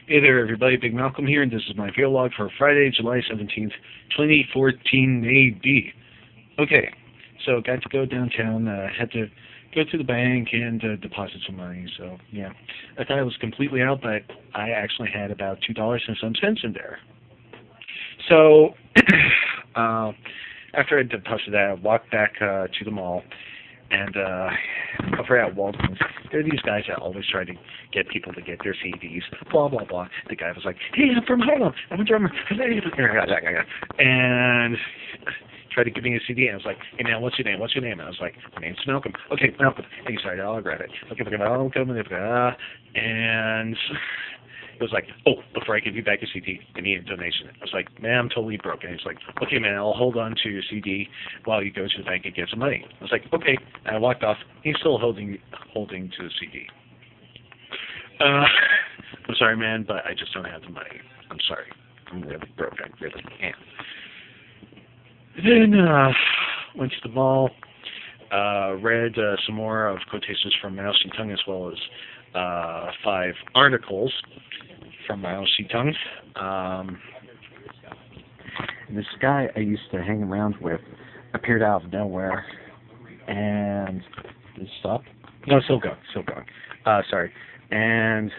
Hey there, everybody. Big Malcolm here, and this is my video log for Friday, July 17th, 2014 AD. Okay, so got to go downtown, had to go to the bank and deposit some money, so yeah. I thought I was completely out, but I actually had about $2 and some cents in there. So, after I deposited that, I walked back to the mall, and over at Walgreens, there are these guys that always try to get people to get their CDs, blah, blah, blah. The guy was like, hey, I'm from Harlem. I'm a drummer. And tried to give me a CD, and I was like, hey, man, what's your name? What's your name? And I was like, my name's Malcolm. Okay, Malcolm. Hey, sorry, I'll grab it. Okay, and it was like, oh, before I give you back your CD, I need a donation. I was like, man, I'm totally broke. And he's like, okay, man, I'll hold on to your CD while you go to the bank and get some money. I was like, okay. And I walked off. He's still holding to the CD. I'm sorry, man, but I just don't have the money. I'm sorry. I'm really broke. I really am. Then went to the mall, read some more of quotations from Mao Zedong, as well as 5 articles from Mao Zedong. This guy I used to hang around with appeared out of nowhere, and did it stop? No, still going. Sorry. And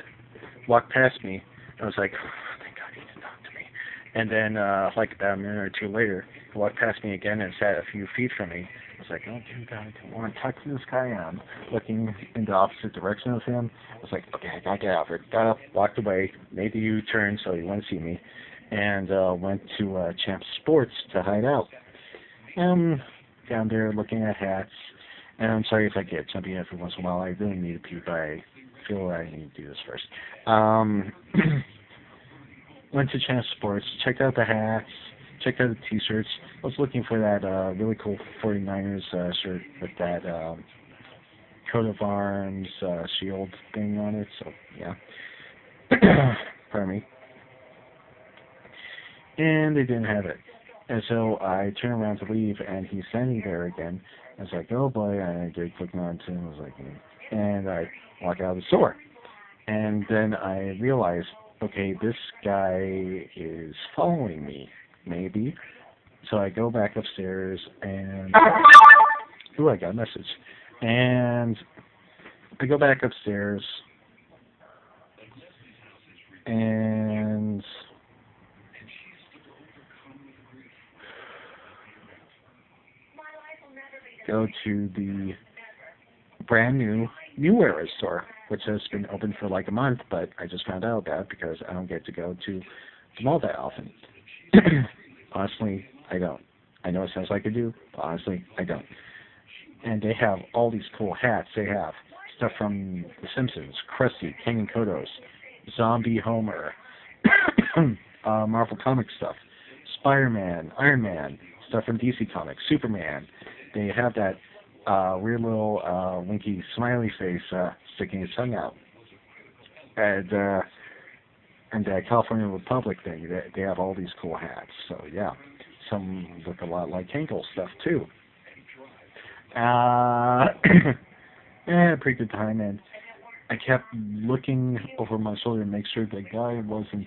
walked past me. I was like, oh, thank God he didn't talk to me. And then, like about a minute or two later, he walked past me again and sat a few feet from me. I was like, oh, dude, I don't want to talk to this guy. I'm looking in the opposite direction of him. I was like, okay, I gotta get out of here. Got up, walked away, made the U-turn so he wouldn't see me, and went to Champ Sports to hide out. Down there looking at hats. And I'm sorry if I get jumpy every once in a while. I really need to pee, but I feel I need to do this first. Went to Champ Sports, checked out the hats, checked out the t-shirts. I was looking for that really cool 49ers shirt with that coat of arms shield thing on it, so yeah. Pardon me. And they didn't have it. And so I turned around to leave, and he's standing there again. I was like, oh boy, and I did clicking on to him. I was like, and I walk out of the store. And then I realized, okay, this guy is following me, maybe. So I go back upstairs, and ooh, I got a message. And I go back upstairs, and go to the brand new Era store, which has been open for like a month, but I just found out about it because I don't get to go to the mall that often. Honestly, I don't. I know it sounds like I do, but honestly, I don't. And they have all these cool hats. They have stuff from The Simpsons, Krusty, King and Kodos, Zombie Homer, Marvel comic stuff, Spider-Man, Iron Man, stuff from DC Comics, Superman. They have that weird little winky smiley face sticking his tongue out. And the California Republic thing, they have all these cool hats. So yeah, some look a lot like Hinkle stuff too. Pretty good time, and I kept looking over my shoulder to make sure the guy wasn't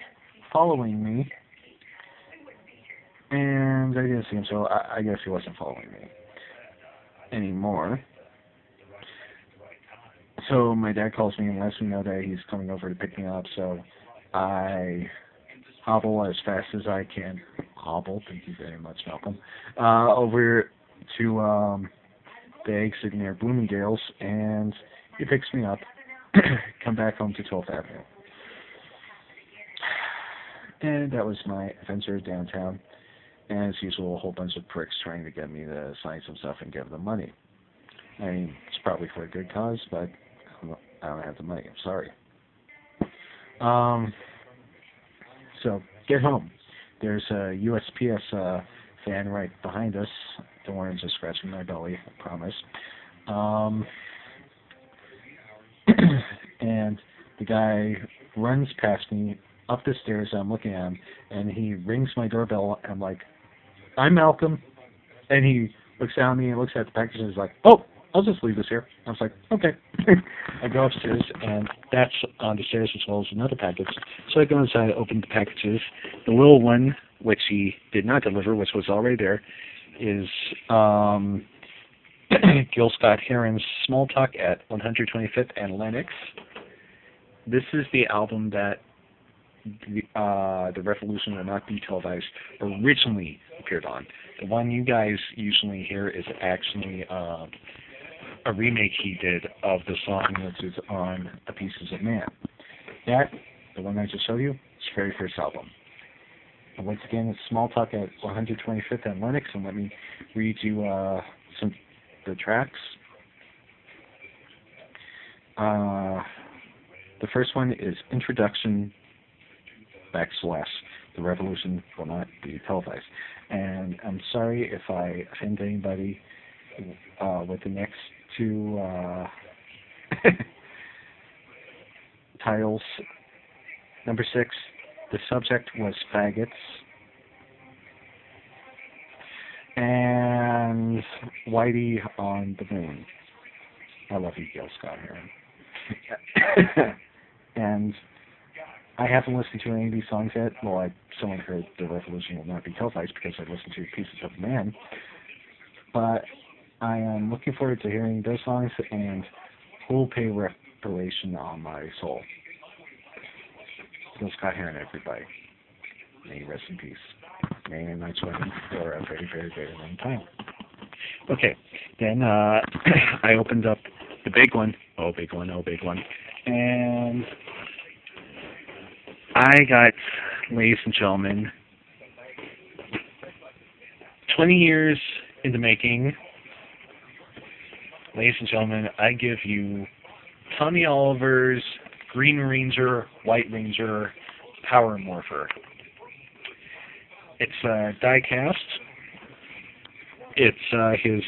following me. And I didn't see him, so I guess he wasn't following me anymore. So my dad calls me and lets me know that he's coming over to pick me up, so I hobble as fast as I can. Hobble, thank you very much, Malcolm. Over to the exit near Bloomingdale's, and he picks me up. Come back home to 12th Avenue. And that was my adventure downtown. And as usual, a whole bunch of pricks trying to get me to sign some stuff and give them money. I mean, it's probably for a good cause, but I don't have the money. I'm sorry. So, get home. There's a USPS fan right behind us. Don't worry, I'm just scratching my belly, I promise. And the guy runs past me up the stairs. I'm looking at him, and he rings my doorbell. I'm like, I'm Malcolm. And he looks at me and looks at the package and is like, oh, I'll just leave this here. I was like, okay. I go upstairs, and that's on the stairs as well as another package. So I go inside, open the packages. The little one, which he did not deliver, which was already there, is Gil Scott-Heron's Small Talk at 125th and Lenox. This is the album that the Revolution Will Not Be Televised originally appeared on. The one you guys usually hear is actually a remake he did of the song which is on A Pieces of Man. That, the one I just showed you, is his very first album. And once again, it's Small Talk at 125th and Lenox, and let me read you some of the tracks. The first one is Introduction / The Revolution Will Not Be Televised. And I'm sorry if I offend anybody with the next two titles. Number 6, the subject was faggots. And Whitey on the Moon. I love you, Gil Scott-Heron. And I haven't listened to any of these songs yet. Well, I still haven't heard The Revolution Will Not Be Televised because I listened to Pieces of Man. But I am looking forward to hearing those songs, and who'll pay reparation on my soul. Gil Scott-Heron, everybody. May you rest in peace. May your nights waiting for a very, very, very long time. Okay, then I opened up the big one. Oh, big one, oh, big one. And I got, ladies and gentlemen, 20 years in the making. Ladies and gentlemen, I give you Tommy Oliver's Green Ranger, White Ranger, Power Morpher. It's die cast. It's his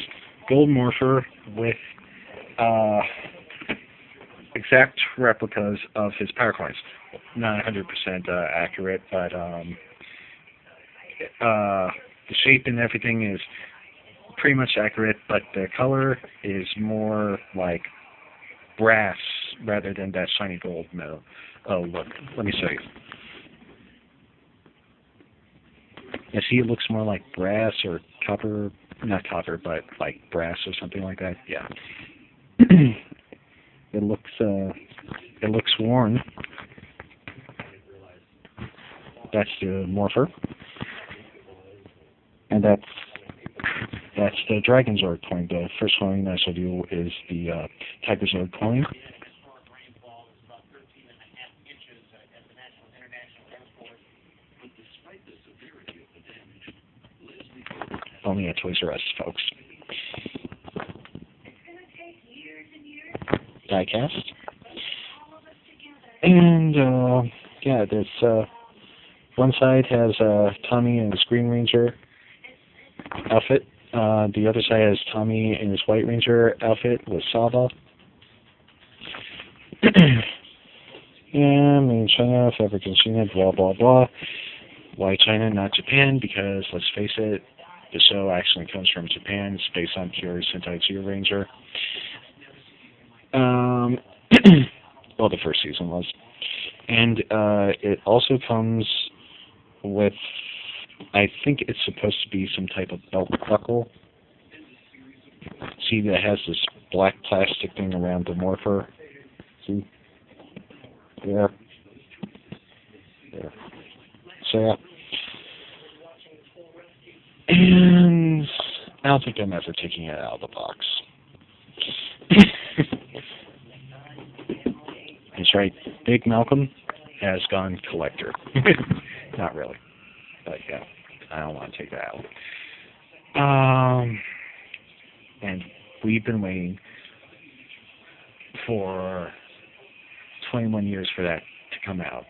gold morpher with exact replicas of his power coins. Not 100% accurate, but the shape and everything is pretty much accurate, but the color is more like brass rather than that shiny gold metal. Oh, look. Let me show you. You see, it looks more like brass or copper. Not copper, but like brass or something like that. Yeah. It looks worn. That's the morpher, and that's the Dragon Zord coin. The first coin I showed you is the Tiger Zord coin. Only at Toys R Us, folks. Diecast. And, yeah, there's, one side has Tommy in his Green Ranger outfit. The other side has Tommy in his White Ranger outfit with Sava. Yeah, made in China, fabric in China, blah, blah, blah. Why China, not Japan? Because, let's face it, the show actually comes from Japan. It's based on Pure Sentai Zero Ranger. Well, the first season was. And it also comes with, I think it's supposed to be some type of belt buckle. See, that has this black plastic thing around the morpher. See? There. There. So, yeah. And I don't think I'm ever taking it out of the box. That's right. Big Malcolm has gone collector. Not really. But yeah, I don't want to take that out. And we've been waiting for 21 years for that to come out.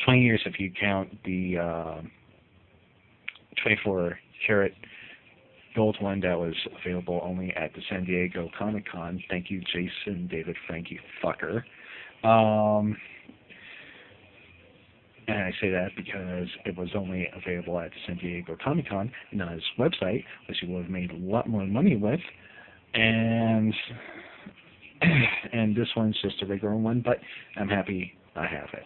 20 years if you count the 24-karat gold one that was available only at the San Diego Comic-Con. Thank you, Jason David Frankie fucker. And I say that because it was only available at the San Diego Comic-Con and on his website, which he would have made a lot more money with. And and this one's just a regular one, but I'm happy I have it.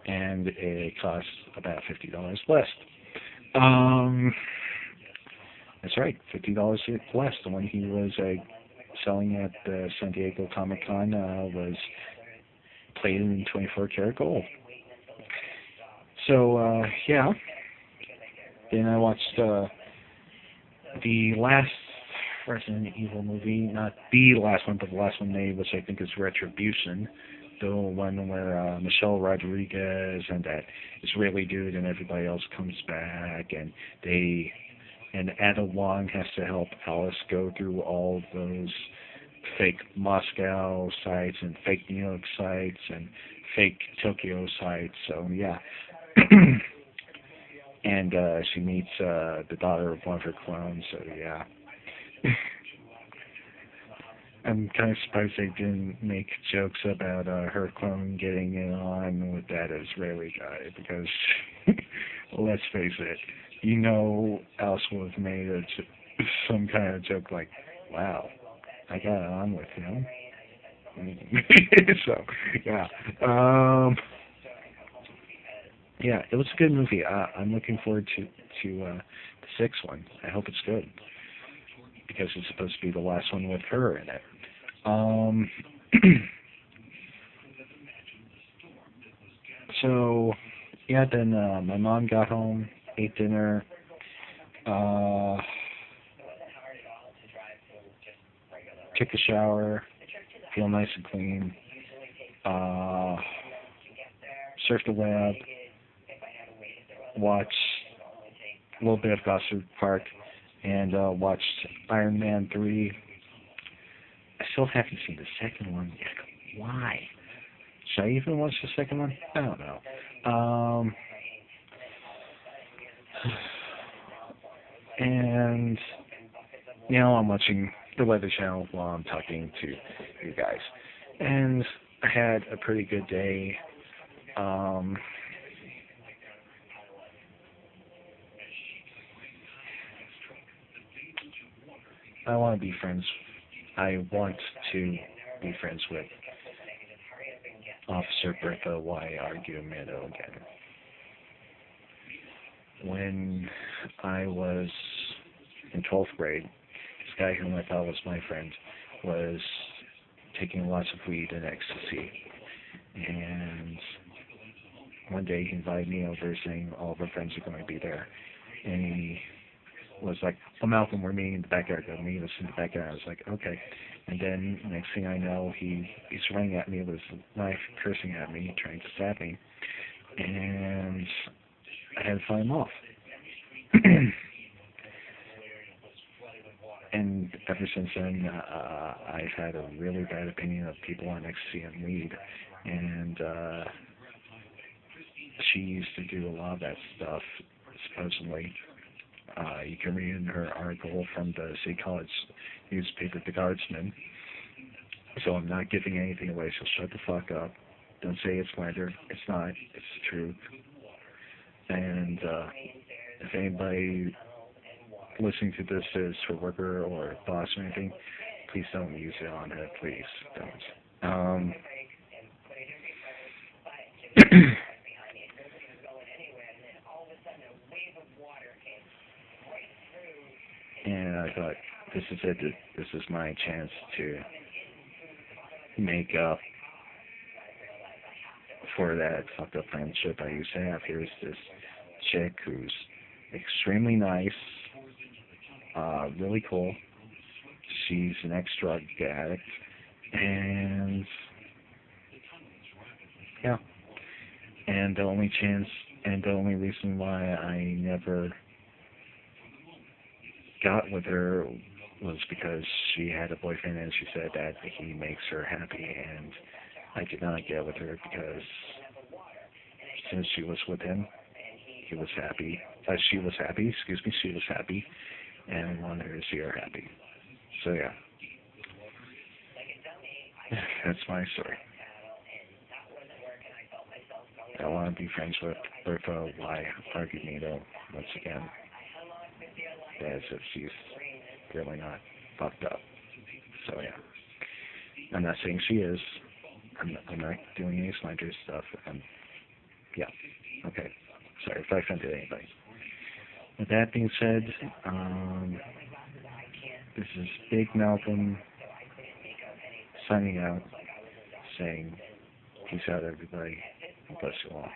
And it costs about $50 less. Um, that's right, $50 less. The one he was selling at the San Diego Comic Con was plated in 24 karat gold. So yeah. Then I watched the last Resident Evil movie, not the last one, but the last one made, which I think is Retribution, the one where Michelle Rodriguez and that Israeli dude and everybody else comes back, and Ada Wong has to help Alice go through all those fake Moscow sites and fake New York sites and fake Tokyo sites. So yeah. And she meets the daughter of one of her clones. So yeah. I'm kind of surprised they didn't make jokes about her clone getting in on with that Israeli guy, because let's face it, Alice would have made some kind of joke like, "Wow, I got it on with him." So yeah, yeah, it was a good movie. I'm looking forward to the sixth one. I hope it's good, because it's supposed to be the last one with her in it. So, yeah, then my mom got home, ate dinner, uh, took a shower, feel nice and clean, uh, surfed the web, watched a little bit of Gosford Park, and watched Iron Man 3. I still haven't seen the second one yet. Why? Should I even watch the second one? I don't know. And I'm watching the Weather Channel while I'm talking to you guys. And I had a pretty good day. I want to be friends. I want to be friends with Officer Bertha Y. Argumento again. When I was in 12th grade, this guy whom I thought was my friend was taking lots of weed and ecstasy. And one day he invited me over, saying all of our friends are going to be there. And he was like, "Oh, Malcolm, we're meeting in the backyard. Go meet us in the backyard." I was like, "Okay." And then next thing I know, he's running at me with a knife, cursing at me, trying to stab me. And I had to fight him off. And ever since then, I've had a really bad opinion of people on ecstasy and weed. And she used to do a lot of that stuff, supposedly. You can read in her article from the City College newspaper, The Guardsman. So I'm not giving anything away, so shut the fuck up. Don't say it's slander. It's not. It's the truth. And if anybody listening to this is her worker or boss or anything, please don't use it on her. Please don't. And I thought, this is it. This is my chance to make up for that fucked up friendship I used to have. Here's this chick who's extremely nice, really cool. She's an ex-drug addict, and yeah. And the only reason why I never got with her was because she had a boyfriend and she said that he makes her happy, and I did not get with her because since she was with him, he was happy. She was happy, and I wanted her to see her happy. So yeah, that's my story. I want to be friends with Bertha Y. Argumento once again, as if she's really not fucked up. So yeah, I'm not saying she is. I'm not doing any slanderous stuff. Yeah. Okay. Sorry if I offended anybody. With that being said, this is Big Malcolm signing out, saying peace out, everybody. God bless you all.